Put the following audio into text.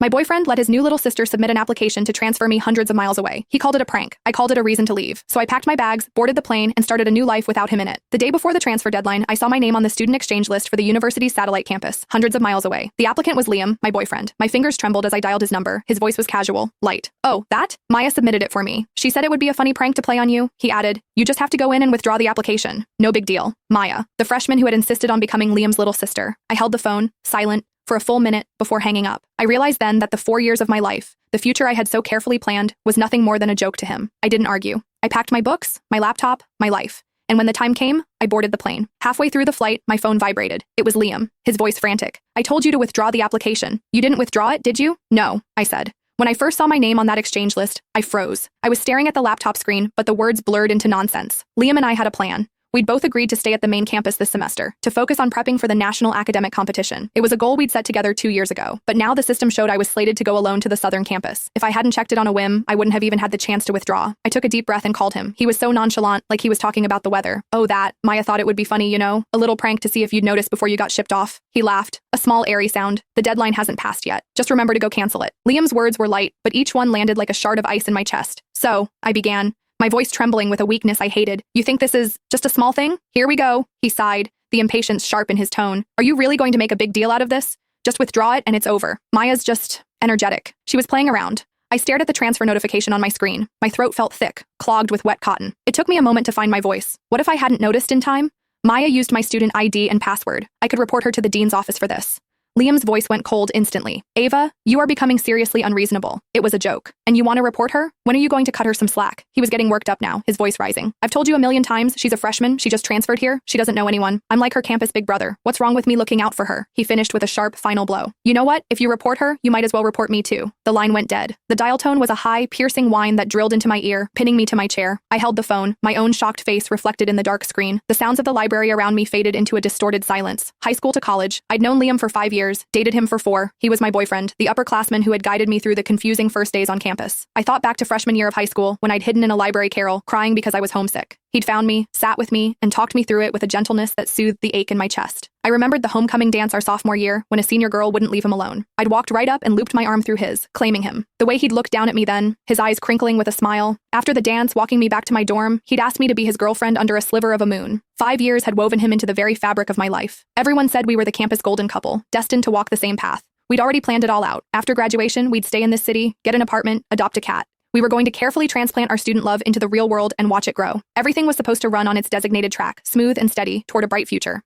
My boyfriend let his new little sister submit an application to transfer me hundreds of miles away. He called it a prank. I called it a reason to leave. So I packed my bags, boarded the plane, and started a new life without him in it. The day before the transfer deadline, I saw my name on the student exchange list for the university's satellite campus, hundreds of miles away. The applicant was Liam, my boyfriend. My fingers trembled as I dialed his number. His voice was casual, light. "Oh, that? Maya submitted it for me. She said it would be a funny prank to play on you." He added, "You just have to go in and withdraw the application. No big deal." Maya, the freshman who had insisted on becoming Liam's little sister. I held the phone, silent, for a full minute before hanging up. I realized then that the 4 years of my life, the future I had so carefully planned, was nothing more than a joke to him. I didn't argue. I packed my books, my laptop, my life. And when the time came, I boarded the plane. Halfway through the flight, my phone vibrated. It was Liam, his voice frantic. "I told you to withdraw the application. You didn't withdraw it, did you?" "No," I said. When I first saw my name on that exchange list, I froze. I was staring at the laptop screen, but the words blurred into nonsense. Liam and I had a plan. We'd both agreed to stay at the main campus this semester, to focus on prepping for the national academic competition. It was a goal we'd set together 2 years ago, but now the system showed I was slated to go alone to the southern campus. If I hadn't checked it on a whim, I wouldn't have even had the chance to withdraw. I took a deep breath and called him. He was so nonchalant, like he was talking about the weather. "Oh, that. Maya thought it would be funny, you know? A little prank to see if you'd notice before you got shipped off." He laughed, a small airy sound. "The deadline hasn't passed yet. Just remember to go cancel it." Liam's words were light, but each one landed like a shard of ice in my chest. "So," I began, my voice trembling with a weakness I hated. "You think this is just a small thing? Here we go." He sighed, the impatience sharp in his tone. "Are you really going to make a big deal out of this? Just withdraw it and it's over." Maya's just energetic. She was playing around. I stared at the transfer notification on my screen. My throat felt thick, clogged with wet cotton. It took me a moment to find my voice. What if I hadn't noticed in time? Maya used my student ID and password. I could report her to the dean's office for this. Liam's voice went cold instantly. "Ava, you are becoming seriously unreasonable. It was a joke. And you want to report her? When are you going to cut her some slack?" He was getting worked up now, his voice rising. "I've told you a million times, she's a freshman, she just transferred here, she doesn't know anyone. I'm like her campus big brother. What's wrong with me looking out for her?" He finished with a sharp, final blow. "You know what? If you report her, you might as well report me too." The line went dead. The dial tone was a high, piercing whine that drilled into my ear, pinning me to my chair. I held the phone, my own shocked face reflected in the dark screen. The sounds of the library around me faded into a distorted silence. High school to college. I'd known Liam for 5 years, dated him for 4. He was my boyfriend, the upperclassman who had guided me through the confusing first days on campus. I thought back to freshman year of high school, when I'd hidden in a library carrel, crying because I was homesick. He'd found me, sat with me, and talked me through it with a gentleness that soothed the ache in my chest. I remembered the homecoming dance our sophomore year, when a senior girl wouldn't leave him alone. I'd walked right up and looped my arm through his, claiming him. The way he'd looked down at me then, his eyes crinkling with a smile. After the dance, walking me back to my dorm, he'd asked me to be his girlfriend under a sliver of a moon. 5 years had woven him into the very fabric of my life. Everyone said we were the campus golden couple, destined to walk the same path. We'd already planned it all out. After graduation, we'd stay in this city, get an apartment, adopt a cat. We were going to carefully transplant our student love into the real world and watch it grow. Everything was supposed to run on its designated track, smooth and steady, toward a bright future.